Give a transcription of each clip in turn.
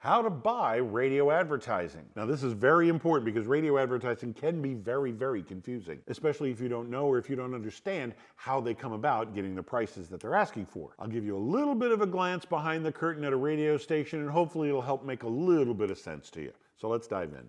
How to buy radio advertising. Now this is very important because radio advertising can be very, very confusing, especially if you don't know or if you don't understand how they come about getting the prices that they're asking for. I'll give you a little bit of a glance behind the curtain at a radio station and hopefully it'll help make a little bit of sense to you. So let's dive in.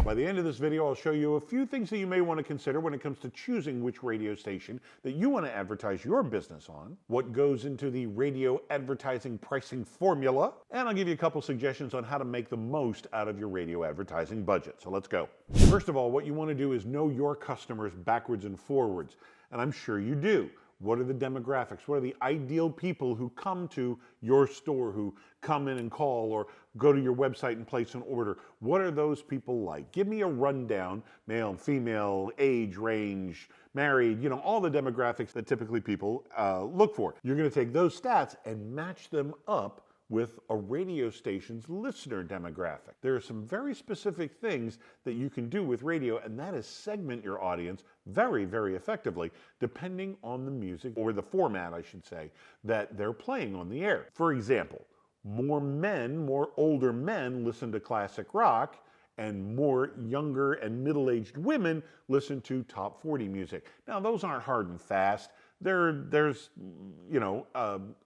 By the end of this video, I'll show you a few things that you may want to consider when it comes to choosing which radio station that you want to advertise your business on, what goes into the radio advertising pricing formula, and I'll give you a couple suggestions on how to make the most out of your radio advertising budget. So let's go. First of all, what you want to do is know your customers backwards and forwards, and I'm sure you do. What are the demographics? What are the ideal people who come to your store, who come in and call or go to your website and place an order? What are those people like? Give me a rundown, male, female, age range, married, all the demographics that typically people look for. You're going to take those stats and match them up with a radio station's listener demographic. There are some very specific things that you can do with radio, and that is segment your audience very, very effectively, depending on the music, or the format, I should say, that they're playing on the air. For example, more older men listen to classic rock, and more younger and middle-aged women listen to top 40 music. Now, those aren't hard and fast. There's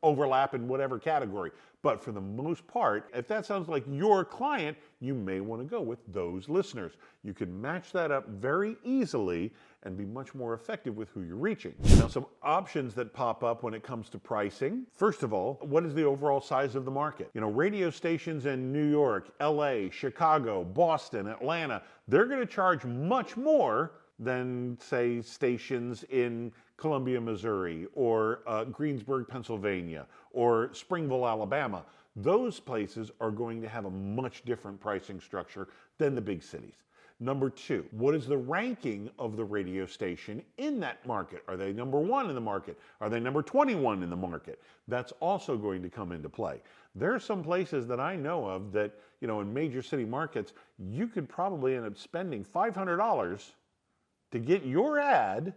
overlap in whatever category. But for the most part, if that sounds like your client, you may want to go with those listeners. You can match that up very easily and be much more effective with who you're reaching. Now, some options that pop up when it comes to pricing. First of all, what is the overall size of the market? Radio stations in New York, LA, Chicago, Boston, Atlanta, they're going to charge much more than, say, stations in Columbia, Missouri, or Greensburg, Pennsylvania, or Springville, Alabama. Those places are going to have a much different pricing structure than the big cities. Number two, what is the ranking of the radio station in that market? Are they number one in the market? Are they number 21 in the market? That's also going to come into play. There are some places that I know of that, in major city markets, you could probably end up spending $500 to get your ad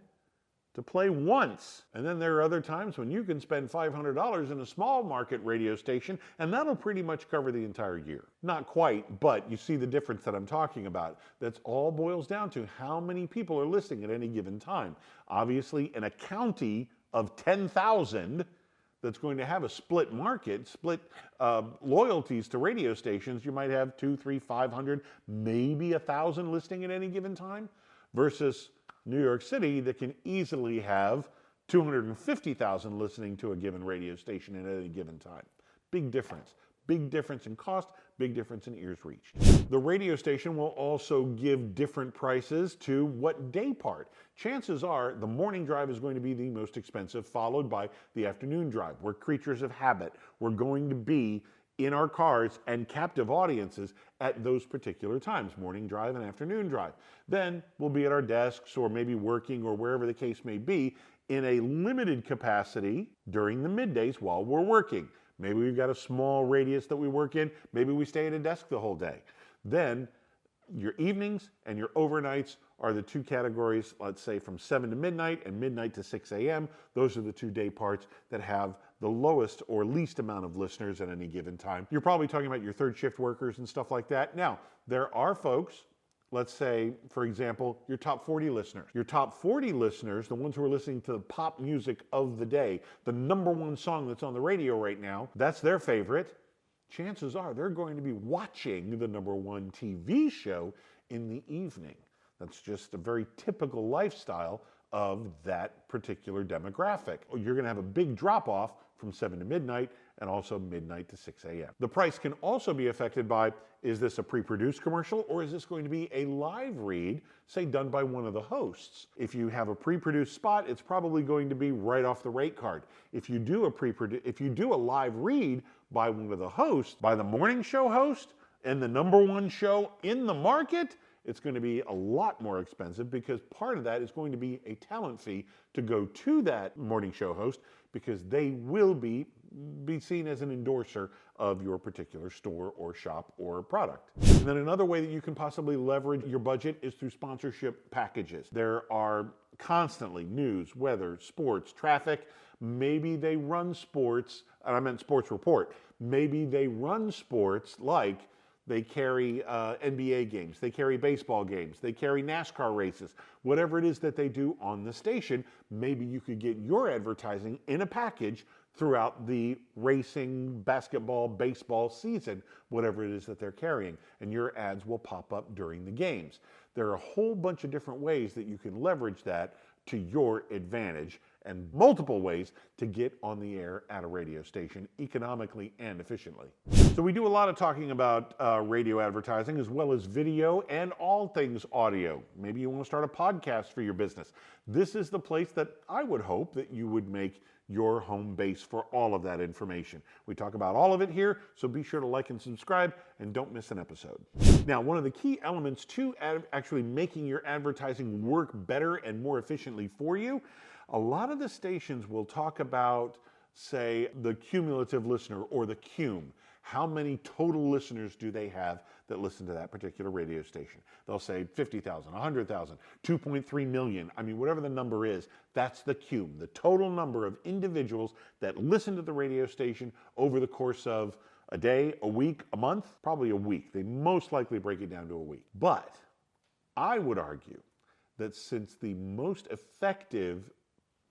to play once. And then there are other times when you can spend $500 in a small market radio station, and that'll pretty much cover the entire year. Not quite, but you see the difference that I'm talking about. That's all boils down to how many people are listening at any given time. Obviously, in a county of 10,000, that's going to have a split market, split loyalties to radio stations, you might have 200, 300, 500, maybe 1,000 listening at any given time, versus New York City that can easily have 250,000 listening to a given radio station at any given time. Big difference. Big difference in cost, big difference in ears reached. The radio station will also give different prices to what day part. Chances are the morning drive is going to be the most expensive, followed by the afternoon drive. We're creatures of habit. We're going to be in our cars and captive audiences at those particular times, morning drive and afternoon drive. Then we'll be at our desks or maybe working or wherever the case may be in a limited capacity during the middays while we're working. Maybe we've got a small radius that we work in. Maybe we stay at a desk the whole day. Then your evenings and your overnights are the two categories, let's say from 7 to midnight and midnight to 6 a.m. Those are the 2 day parts that have the lowest or least amount of listeners at any given time. You're probably talking about your third shift workers and stuff like that. Now, there are folks, let's say, for example, your top 40 listeners. Your top 40 listeners, the ones who are listening to the pop music of the day, the number one song that's on the radio right now, that's their favorite. Chances are they're going to be watching the number one TV show in the evening. That's just a very typical lifestyle of that particular demographic. You're going to have a big drop off from 7 to midnight and also midnight to 6 a.m. The price can also be affected by, is this a pre-produced commercial or is this going to be a live read, say done by one of the hosts? If you have a pre-produced spot, it's probably going to be right off the rate card. If you do a live read by one of the hosts, by the morning show host and the number one show in the market, it's going to be a lot more expensive because part of that is going to be a talent fee to go to that morning show host because they will be seen as an endorser of your particular store or shop or product. And then another way that you can possibly leverage your budget is through sponsorship packages. There are constantly: news, weather, sports, traffic. Maybe they run sports, and I meant sports report. Maybe they run sports like they carry NBA games, they carry baseball games, they carry NASCAR races, whatever it is that they do on the station. Maybe you could get your advertising in a package throughout the racing, basketball, baseball season, whatever it is that they're carrying, and your ads will pop up during the games. There are a whole bunch of different ways that you can leverage that to your advantage, and multiple ways to get on the air at a radio station economically and efficiently. So we do a lot of talking about radio advertising, as well as video and all things audio. Maybe you want to start a podcast for your business. This is the place that I would hope that you would make your home base for all of that information. We talk about all of it here, so be sure to like and subscribe and don't miss an episode. Now, one of the key elements to actually making your advertising work better and more efficiently for you, a lot of the stations will talk about, say, the cumulative listener, or the CUM. How many total listeners do they have that listen to that particular radio station? They'll say 50,000, 100,000, 2.3 million. I mean, whatever the number is, that's the CUM, the total number of individuals that listen to the radio station over the course of a day, a week, a month, probably a week. They most likely break it down to a week. But I would argue that since the most effective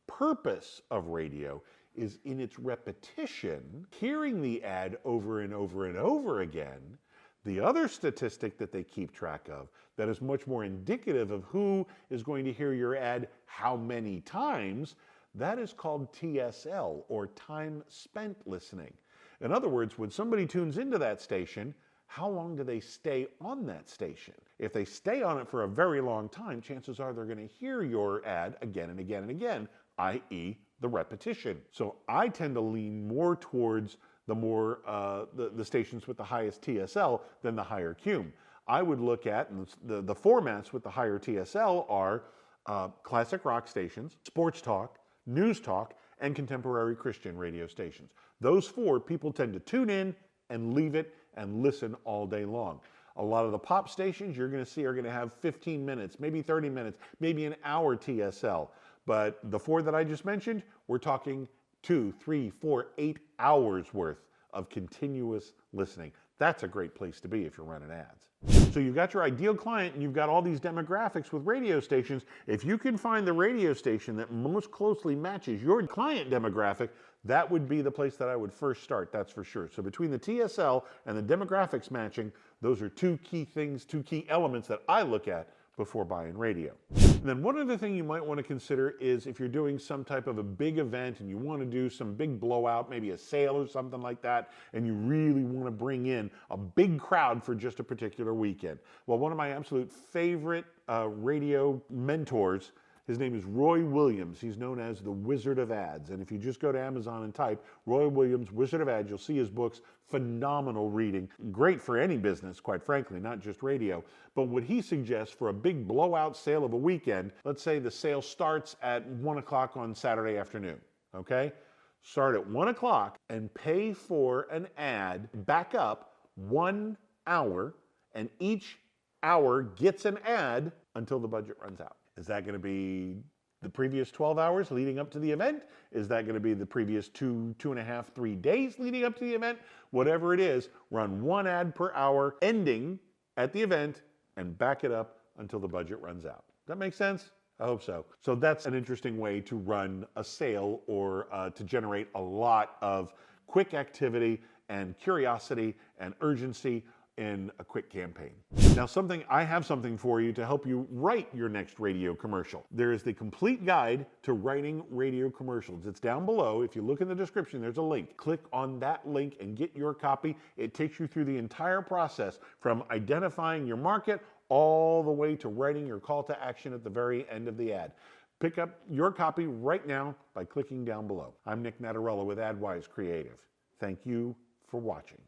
purpose of radio is in its repetition, hearing the ad over and over and over again, the other statistic that they keep track of that is much more indicative of who is going to hear your ad how many times, that is called TSL, or time spent listening. In other words, when somebody tunes into that station, how long do they stay on that station? If they stay on it for a very long time, chances are they're going to hear your ad again and again and again, i.e. the repetition. So I tend to lean more towards the stations with the highest TSL than the higher CUM. I would look at, and the formats with the higher TSL are classic rock stations, sports talk, news talk, and contemporary Christian radio stations. Those four, people tend to tune in and leave it and listen all day long. A lot of the pop stations you're going to see are going to have 15 minutes, maybe 30 minutes, maybe an hour TSL. But the four that I just mentioned, we're talking 2, 3, 4, 8 hours worth of continuous listening. That's a great place to be if you're running ads. So you've got your ideal client and you've got all these demographics with radio stations. If you can find the radio station that most closely matches your client demographic, that would be the place that I would first start, that's for sure. So between the TSL and the demographics matching, those are two key things, two key elements that I look at before buying radio. And then one other thing you might want to consider is if you're doing some type of a big event and you want to do some big blowout, maybe a sale or something like that, and you really want to bring in a big crowd for just a particular weekend. Well, one of my absolute favorite radio mentors, his name is Roy Williams. He's known as the Wizard of Ads. And if you just go to Amazon and type Roy Williams, Wizard of Ads, you'll see his books. Phenomenal reading. Great for any business, quite frankly, not just radio. But what he suggests for a big blowout sale of a weekend, let's say the sale starts at 1 o'clock on Saturday afternoon, okay? Start at 1 o'clock and pay for an ad, back up 1 hour, and each hour gets an ad until the budget runs out. Is that going to be the previous 12 hours leading up to the event? Is that going to be the previous 2.5, 3 days leading up to the event? Whatever it is, run one ad per hour ending at the event and back it up until the budget runs out. Does that make sense? I hope so. So that's an interesting way to run a sale or to generate a lot of quick activity and curiosity and urgency in a quick campaign. Now, I have something for you to help you write your next radio commercial. There is the complete guide to writing radio commercials. It's down below. If you look in the description, there's a link. Click on that link and get your copy. It takes you through the entire process from identifying your market all the way to writing your call to action at the very end of the ad. Pick up your copy right now by clicking down below. I'm Nick Natarella with AdWise Creative. Thank you for watching.